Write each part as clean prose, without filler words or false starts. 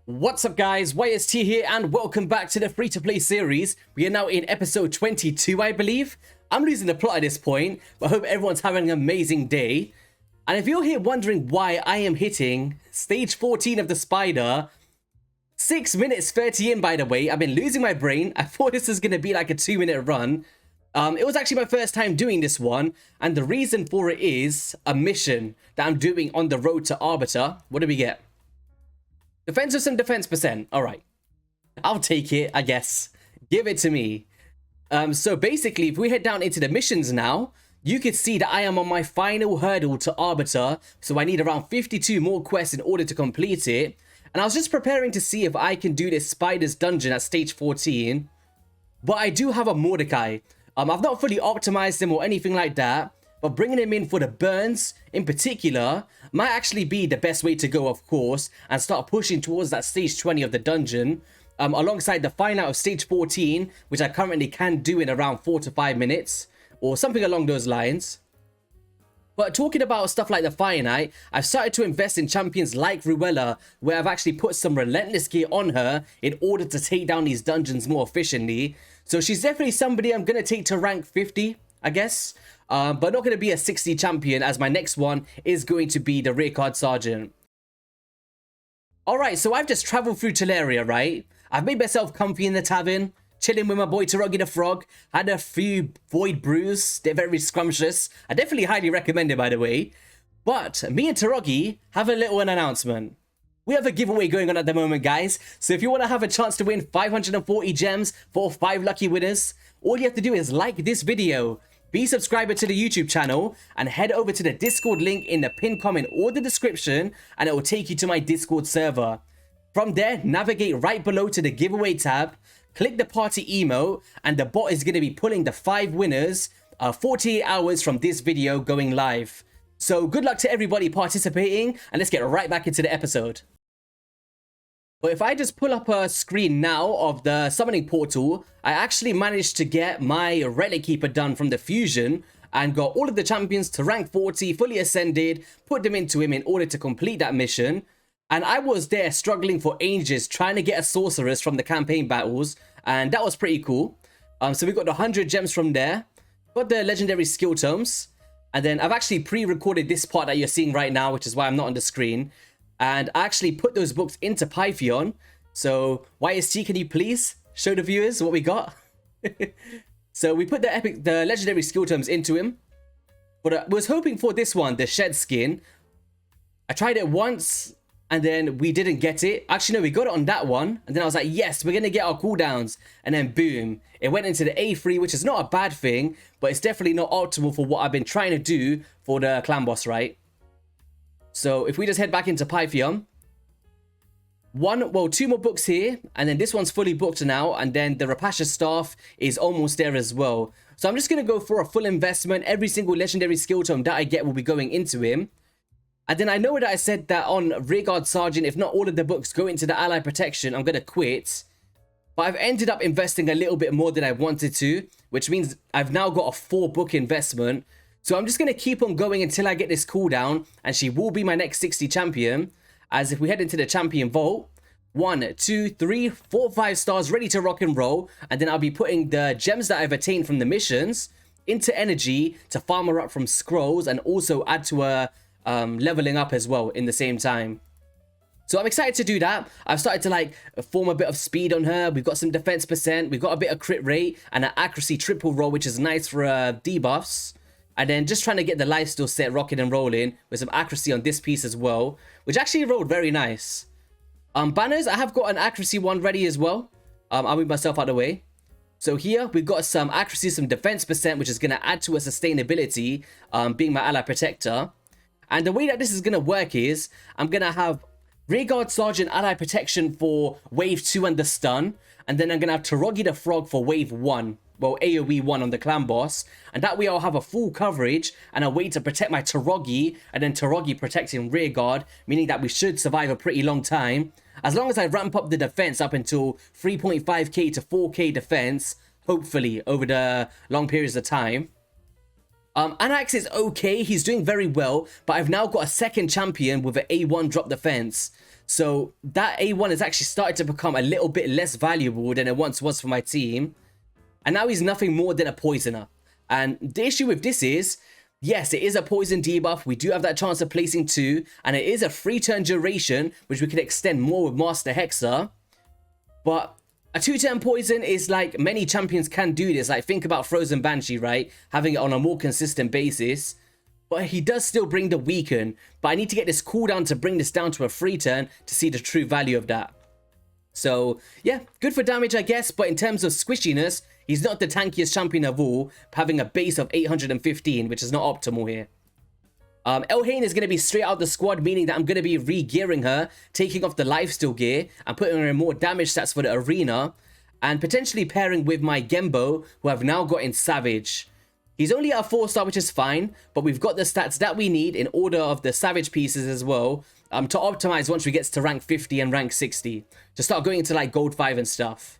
What's up guys, YST here and welcome back to the free-to-play series. We are now in episode 22 I believe. I'm losing the plot at this point, but I hope everyone's having an amazing day. And if you're here wondering why I am hitting stage 14 of the spider, 6 minutes 30 in by the way, I've been losing my brain. I thought this was going to be like a 2-minute run. It was actually my first time doing this one, and the reason for it is a mission that I'm doing on the road to Arbiter. What do we get? Defense with some defense percent. All right. I'll take it, I guess. Give it to me. So basically, if we head down into the missions now, you can see that I am on my final hurdle to Arbiter. So I need around 52 more quests in order to complete it. And I was just preparing to see if I can do this Spider's Dungeon at stage 14. But I do have a Mordecai. I've not fully optimized him or anything like that. But bringing him in for the burns, in particular, might actually be the best way to go, of course, and start pushing towards that stage 20 of the dungeon, alongside the fine out of stage 14, which I currently can do in around 4 to 5 minutes, or something along those lines. But talking about stuff like the finite, I've started to invest in champions like Ruella, where I've actually put some relentless gear on her in order to take down these dungeons more efficiently. So she's definitely somebody I'm going to take to rank 50, I guess. But not going to be a 60 champion, as my next one is going to be the Rear Guard Sergeant. Alright, so I've just travelled through Teleria, right? I've made myself comfy in the tavern, chilling with my boy Taruggy the Frog. Had a few void brews, they're very scrumptious. I definitely highly recommend it, by the way. But me and Taruggy have a little announcement. We have a giveaway going on at the moment, guys. So if you want to have a chance to win 540 gems for 5 lucky winners, all you have to do is like this video, be a subscriber to the YouTube channel, and head over to the Discord link in the pinned comment or the description, and it will take you to my Discord server. From there, navigate right below to the giveaway tab, click the party emote, and the bot is going to be pulling the 5 winners 48 hours from this video going live. So good luck to everybody participating, and let's get right back into the episode. But if I just pull up a screen now of the summoning portal, I actually managed to get my Relic Keeper done from the fusion and got all of the champions to rank 40, fully ascended, put them into him in order to complete that mission. And I was there struggling for ages trying to get a sorceress from the campaign battles, and that was pretty cool. So we got the 100 gems from there, got the legendary skill tomes, and then I've actually pre-recorded this part that you're seeing right now, which is why I'm not on the screen. And I actually put those books into Phixion. So YST, can you please show the viewers what we got? So we put the legendary skill terms into him. But I was hoping for this one, the shed skin. I tried it once and then we didn't get it. Actually, no, we got it on that one. And then I was like, yes, we're going to get our cooldowns. And then boom, it went into the A3, which is not a bad thing, but it's definitely not optimal for what I've been trying to do for the Clam Boss, right? So if we just head back into Phixion, 2 more books here, and then this one's fully booked now, and then the Rapasha staff is almost there as well. So I'm just going to go for a full investment. Every single legendary skill tome that I get will be going into him. And then I know that I said that on Rear Guard Sergeant, if not all of the books go into the ally protection, I'm going to quit. But I've ended up investing a little bit more than I wanted to, which means I've now got a 4-book investment. So I'm just going to keep on going until I get this cooldown, and she will be my next 60 champion. As if we head into the champion vault, 1, 2, 3, 4, 5 stars ready to rock and roll. And then I'll be putting the gems that I've attained from the missions into energy to farm her up from scrolls, and also add to her leveling up as well in the same time. So I'm excited to do that. I've started to like form a bit of speed on her. We've got some defense percent. We've got a bit of crit rate and an accuracy triple roll, which is nice for debuffs. And then just trying to get the lifesteal set rocking and rolling with some accuracy on this piece as well, which actually rolled very nice. Banners, I have got an accuracy one ready as well. I'll move myself out of the way. So here we've got some accuracy, some defense percent, which is going to add to a sustainability, being my ally protector. And the way that this is going to work is I'm going to have Rear Guard Sergeant ally protection for wave 2 and the stun. And then I'm going to have Taruggy the Frog for wave 1. Well, AoE 1 on the Clam Boss, and that way I'll have a full coverage and a way to protect my Taruggy, and then Taruggy protecting Rear Guard, meaning that we should survive a pretty long time. As long as I ramp up the defense up until 3.5k to 4k defense, hopefully, over the long periods of time. Anax is okay, he's doing very well, but I've now got a second champion with an A1 drop defense. So that A1 has actually started to become a little bit less valuable than it once was for my team. And now he's nothing more than a poisoner. And the issue with this is, yes, it is a poison debuff. We do have that chance of placing 2. And it is a 3-turn duration, which we can extend more with Master Hexer. But a 2-turn poison is like, many champions can do this. Like, think about Frozen Banshee, right? Having it on a more consistent basis. But he does still bring the weaken. But I need to get this cooldown to bring this down to a 3-turn to see the true value of that. So, yeah, good for damage, I guess. But in terms of squishiness, he's not the tankiest champion of all, having a base of 815, which is not optimal here. HellHades is going to be straight out the squad, meaning that I'm going to be re-gearing her, taking off the lifesteal gear, and putting her in more damage stats for the arena, and potentially pairing with my Gembo, who I've now got in Savage. He's only at a 4-star, which is fine, but we've got the stats that we need in order of the Savage pieces as well, to optimize once we get to rank 50 and rank 60, to start going into like gold 5 and stuff.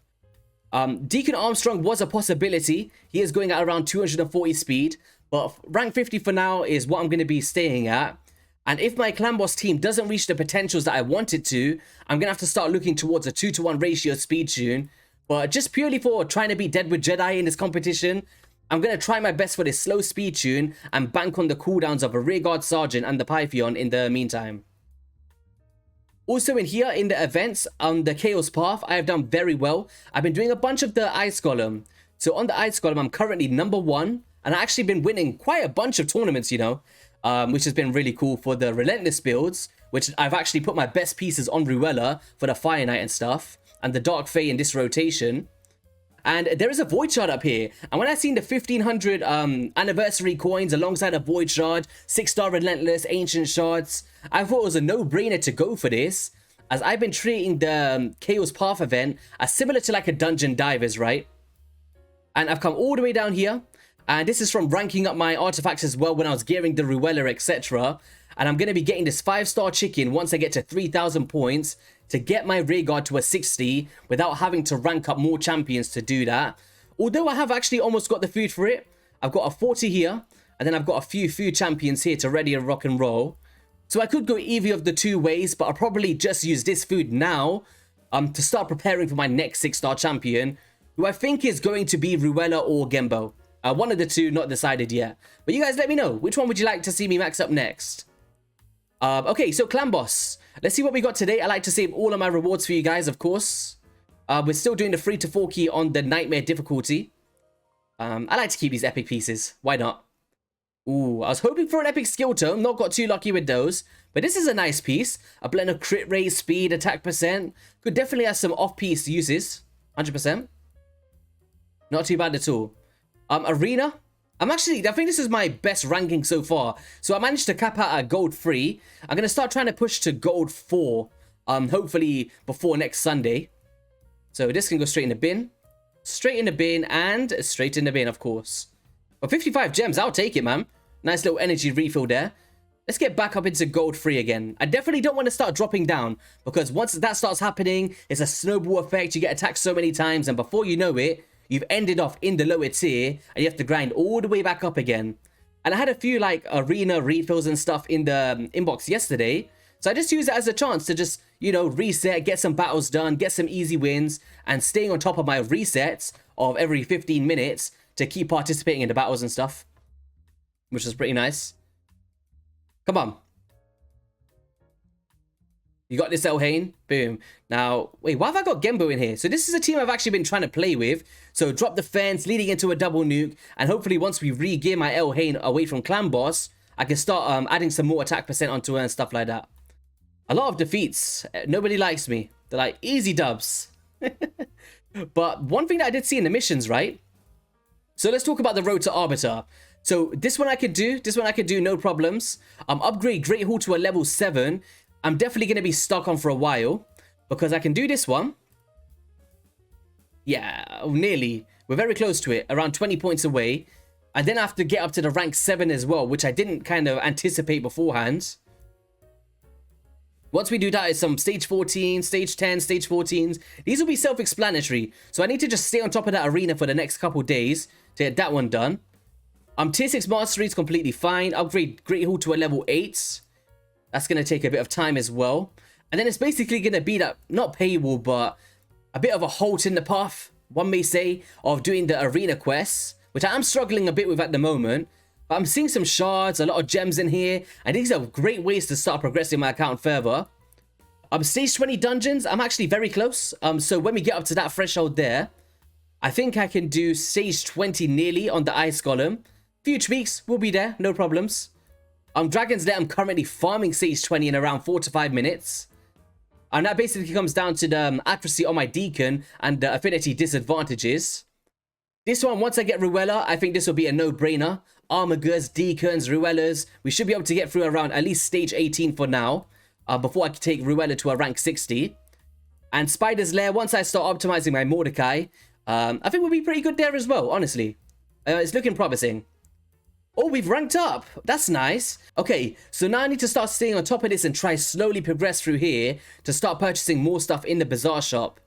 Deacon Armstrong was a possibility. He is going at around 240 speed, but rank 50 for now is what I'm going to be staying at. And if my Clam Boss team doesn't reach the potentials that I want it to, I'm going to have to start looking towards a 2-to-1 ratio speed tune. But just purely for trying to beat DeadwoodJedi in this competition, I'm going to try my best for this slow speed tune and bank on the cooldowns of a Rearguard Sergeant and the Phixion in the meantime. Also in here, in the events, on the Chaos Path, I have done very well. I've been doing a bunch of the Ice Golem. So on the Ice Golem, I'm currently number 1. And I've actually been winning quite a bunch of tournaments, you know. Which has been really cool for the Relentless builds. Which I've actually put my best pieces on Ruella for the Fire Knight and stuff. And the Dark Fae in this rotation. And there is a Void Shard up here. And when I seen the 1500 anniversary coins alongside a Void Shard, 6-star Relentless, Ancient Shards, I thought it was a no-brainer to go for this. As I've been treating the Chaos Path event as similar to like a Dungeon Divers, right? And I've come all the way down here. And this is from ranking up my artifacts as well when I was gearing the Ruella, etc. And I'm going to be getting this 5-star chicken once I get to 3,000 points to get my Rearguard to a 60 without having to rank up more champions to do that. Although I have actually almost got the food for it. I've got a 40 here, and then I've got a few food champions here to ready and rock and roll. So I could go either of the 2 ways, but I'll probably just use this food now to start preparing for my next 6-star champion, who I think is going to be Ruella or Gembo. One of the 2, not decided yet. But you guys let me know, which one would you like to see me max up next? Okay, so Clam Boss. Let's see what we got today. I like to save all of my rewards for you guys, of course. We're still doing the 3 to 4 key on the Nightmare difficulty. I like to keep these epic pieces. Why not? Ooh, I was hoping for an epic skill tome. Not got too lucky with those. But this is a nice piece. A blend of crit rate, speed, attack percent. Could definitely have some off-piece uses. 100%. Not too bad at all. Arena. I think this is my best ranking so far. So I managed to cap out at gold 3. I'm going to start trying to push to gold 4. Hopefully before next Sunday. So this can go straight in the bin. Straight in the bin and straight in the bin, of course. But 55 gems, I'll take it, man. Nice little energy refill there. Let's get back up into gold 3 again. I definitely don't want to start dropping down. Because once that starts happening, it's a snowball effect. You get attacked so many times. And before you know it, you've ended off in the lower tier and you have to grind all the way back up again. And I had a few like arena refills and stuff in the inbox yesterday. So I just used it as a chance to just, you know, reset, get some battles done, get some easy wins, and staying on top of my resets of every 15 minutes to keep participating in the battles and stuff. Which is pretty nice. Come on. You got this, HellHades. Boom. Now, wait, why have I got Gembo in here? So this is a team I've actually been trying to play with. So drop the fence, leading into a double nuke. And hopefully once we re-gear my HellHades away from Clam Boss, I can start adding some more attack percent onto her and stuff like that. A lot of defeats. Nobody likes me. They're like, easy dubs. But one thing that I did see in the missions, right? So let's talk about the road to Arbiter. So this one I could do. This one I could do, no problems. Upgrade Great Hall to a level 7. I'm definitely going to be stuck on for a while. Because I can do this one. Yeah, nearly. We're very close to it. Around 20 points away. And then I have to get up to the rank 7 as well. Which I didn't kind of anticipate beforehand. Once we do that, it's some stage 14, stage 10, stage 14s. These will be self-explanatory. So I need to just stay on top of that arena for the next couple days to get that one done. Tier 6 mastery is completely fine. Upgrade Great Hall to a level 8. That's going to take a bit of time as well. And then it's basically going to be that, not paywall, but a bit of a halt in the path, one may say, of doing the arena quests, which I am struggling a bit with at the moment. But I'm seeing some shards, a lot of gems in here, and these are great ways to start progressing my account further. Stage 20 dungeons, I'm actually very close. So when we get up to that threshold there, I think I can do stage 20 nearly on the ice golem. Few tweaks, we'll be there, no problems. Dragon's Den, I'm currently farming stage 20 in around 4 to 5 minutes. And that basically comes down to the accuracy on my deacon and the affinity disadvantages. This one, once I get Ruella, I think this will be a no-brainer. Armigers, deacons, Ruellas, we should be able to get through around at least stage 18 for now. Before I can take Ruella to a rank 60. And Spider's Lair, once I start optimizing my Mordecai, I think we'll be pretty good there as well, honestly. It's looking promising. Oh, we've ranked up. That's nice. Okay, so now I need to start staying on top of this and try slowly progress through here to start purchasing more stuff in the Bazaar shop.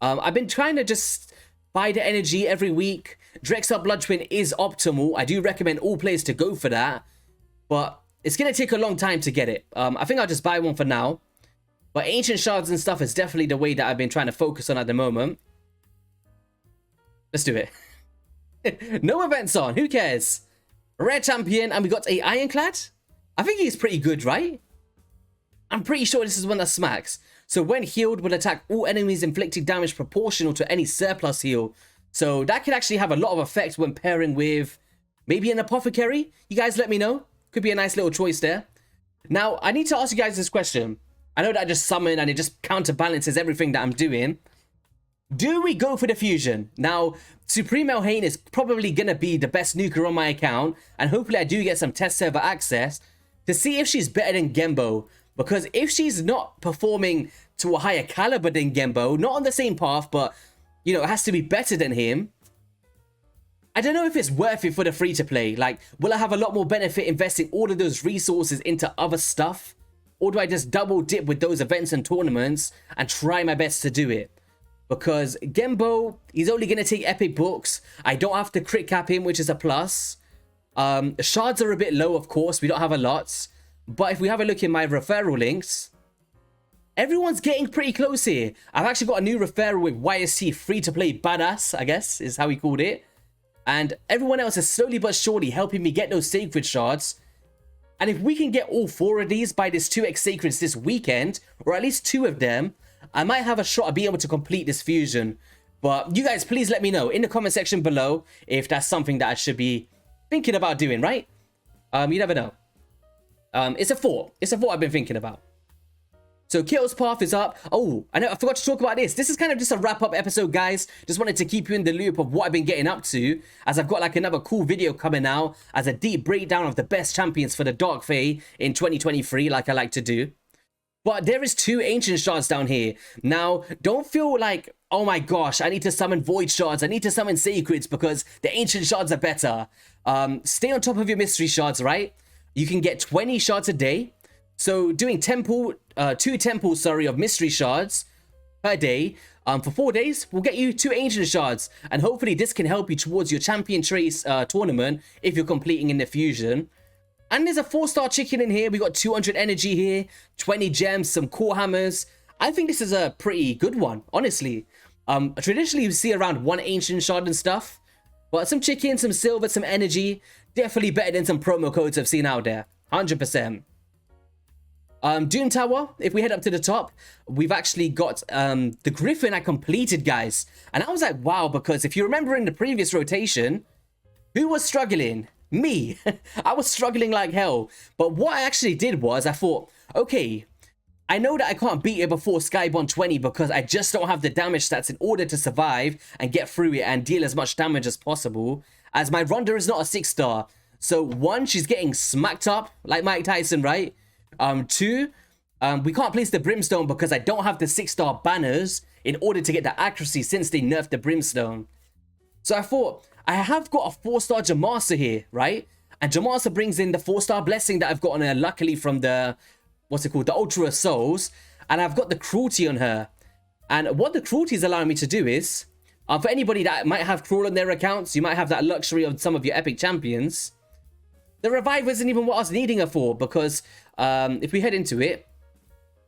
I've been trying to just buy the energy every week. Drexel Blood Twin is optimal. I do recommend all players to go for that. But it's going to take a long time to get it. I think I'll just buy one for now. But Ancient Shards and stuff is definitely the way that I've been trying to focus on at the moment. Let's do it. No events on. Who cares? Rare champion, and we got a Ironclad. I think he's pretty good, right? I'm pretty sure this is one that smacks. So when healed, will attack all enemies inflicting damage proportional to any surplus heal. So that could actually have a lot of effect when pairing with maybe an Apothecary. You guys let me know. Could be a nice little choice there. Now, I need to ask you guys this question. I know that I just summoned and it just counterbalances everything that I'm doing. Do we go for the fusion? Now, Supreme Elhane is probably going to be the best nuker on my account. And hopefully I do get some test server access to see if she's better than Gembo. Because if she's not performing to a higher caliber than Gembo, not on the same path, but, you know, it has to be better than him. I don't know if it's worth it for the free-to-play. Like, will I have a lot more benefit investing all of those resources into other stuff? Or do I just double dip with those events and tournaments and try my best to do it? Because Gembo, he's only going to take epic books. I don't have to crit cap him, which is a plus. Shards are a bit low, of course. We don't have a lot. But if we have a look in my referral links, everyone's getting pretty close here. I've actually got a new referral with YST free-to-play badass, I guess, is how he called it. And everyone else is slowly but surely helping me get those sacred shards. And if we can get all 4 of these by this 2x sacreds this weekend, or at least 2 of them, I might have a shot at being able to complete this fusion. But you guys, please let me know in the comment section below if that's something that I should be thinking about doing, right? You never know. It's a 4. It's a 4 I've been thinking about. So Kittle's Path is up. Oh, I know I forgot to talk about this. This is kind of just a wrap-up episode, guys. Just wanted to keep you in the loop of what I've been getting up to, as I've got like another cool video coming out as a deep breakdown of the best champions for the Dark Fae in 2023, like I like to do. But there is 2 Ancient Shards down here. Now, don't feel like, oh my gosh, I need to summon Void Shards. I need to summon Sacreds because the Ancient Shards are better. Stay on top of your Mystery Shards, right? You can get 20 shards a day. So doing 2 temples, of Mystery Shards per day for 4 days will get you 2 Ancient Shards. And hopefully this can help you towards your Champion Trace tournament if you're completing in the Fusion. And there's a 4-star chicken in here. We got 200 energy here, 20 gems, some core hammers. I think this is a pretty good one, honestly. Traditionally, you see around 1 Ancient Shard and stuff. But some chicken, some silver, some energy. Definitely better than some promo codes I've seen out there. 100%. Doom Tower, if we head up to the top, we've actually got the Griffin I completed, guys. And I was like, wow, because if you remember in the previous rotation, who was struggling? Me. I was struggling like hell. But what I actually did was I thought, okay, I know that I can't beat it before Skybond 20 because I just don't have the damage stats in order to survive and get through it and deal as much damage as possible, as my Ronda is not a 6-star. So 1, she's getting smacked up like Mike Tyson, right? 2, we can't place the Brimstone because I don't have the 6-star banners in order to get the accuracy since they nerfed the Brimstone. So I thought, I have got a 4-star Jamasa here, right? And Jamasa brings in the 4-star blessing that I've gotten her luckily from the, what's it called? The Ultra Souls. And I've got the cruelty on her. And what the cruelty is allowing me to do is, for anybody that might have cruel on their accounts, you might have that luxury of some of your epic champions. The revive isn't even what I was needing her for, because if we head into it,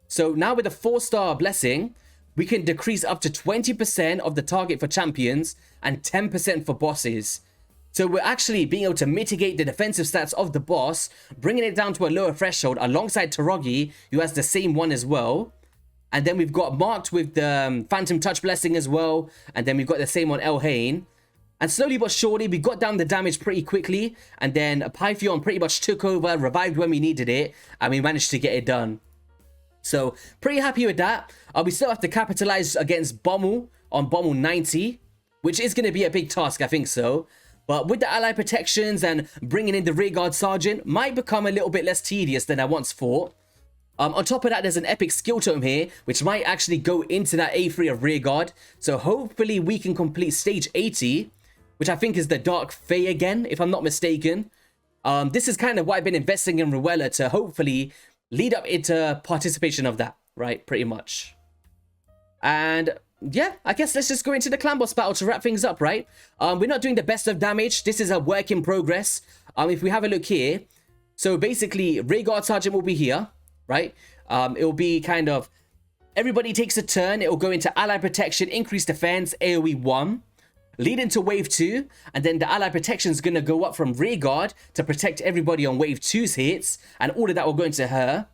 So now with a 4-star blessing, we can decrease up to 20% of the target for champions and 10% for bosses. So we're actually being able to mitigate the defensive stats of the boss, bringing it down to a lower threshold alongside Taraji, who has the same one as well. And then we've got marked with the Phantom Touch blessing as well. And then we've got the same on HellHades. And slowly but surely, we got down the damage pretty quickly. And then Phixion pretty much took over, revived when we needed it. And we managed to get it done. So pretty happy with that. We still have to capitalize against Bommal on Bommal 90. Which is going to be a big task, I think so. But with the ally protections and bringing in the rearguard sergeant might become a little bit less tedious than I once thought. On top of that, there's an epic skill tome here, which might actually go into that A3 of rearguard. So hopefully we can complete stage 80, which I think is the Dark Fae again, if I'm not mistaken. This is kind of why I've been investing in Ruella to hopefully lead up into participation of that, right? Pretty much. And yeah, I guess let's just go into the Clam Boss battle to wrap things up, right? We're not doing the best of damage. This is a work in progress. If we have a look here, so basically, rearguard sergeant will be here, right? It will be kind of, everybody takes a turn. It will go into ally protection, increase defense, AoE 1, lead into wave 2, and then the ally protection is going to go up from rearguard to protect everybody on wave 2's hits, and all of that will go into her.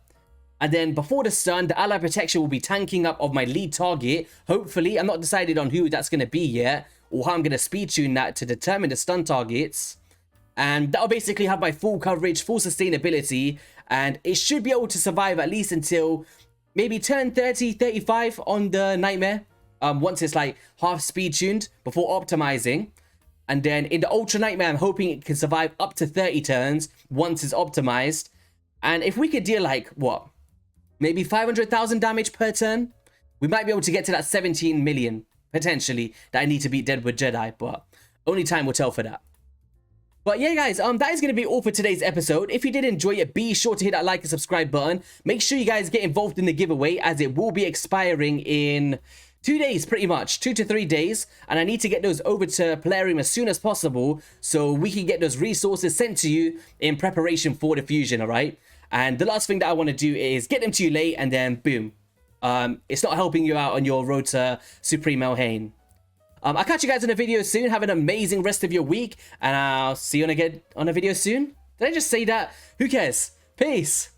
And then before the stun, the ally protection will be tanking up of my lead target. Hopefully, I'm not decided on who that's going to be yet, or how I'm going to speed tune that to determine the stun targets. And that'll basically have my full coverage, full sustainability, and it should be able to survive at least until maybe turn 30, 35 on the Nightmare. Once it's like half speed tuned before optimizing. And then in the Ultra Nightmare, I'm hoping it can survive up to 30 turns once it's optimized. And if we could deal like, what? Maybe 500,000 damage per turn, we might be able to get to that 17 million, potentially, that I need to beat DeadwoodJedi, but only time will tell for that. But yeah, guys, that is going to be all for today's episode. If you did enjoy it, be sure to hit that like and subscribe button. Make sure you guys get involved in the giveaway, as it will be expiring in 2 days, pretty much, 2 to 3 days. And I need to get those over to Plarium as soon as possible, so we can get those resources sent to you in preparation for the fusion, all right? And the last thing that I want to do is get them to you late, and then boom. It's not helping you out on your road to Supreme HellHades. I'll catch you guys in a video soon. Have an amazing rest of your week, and I'll see you on a video soon. Did I just say that? Who cares? Peace.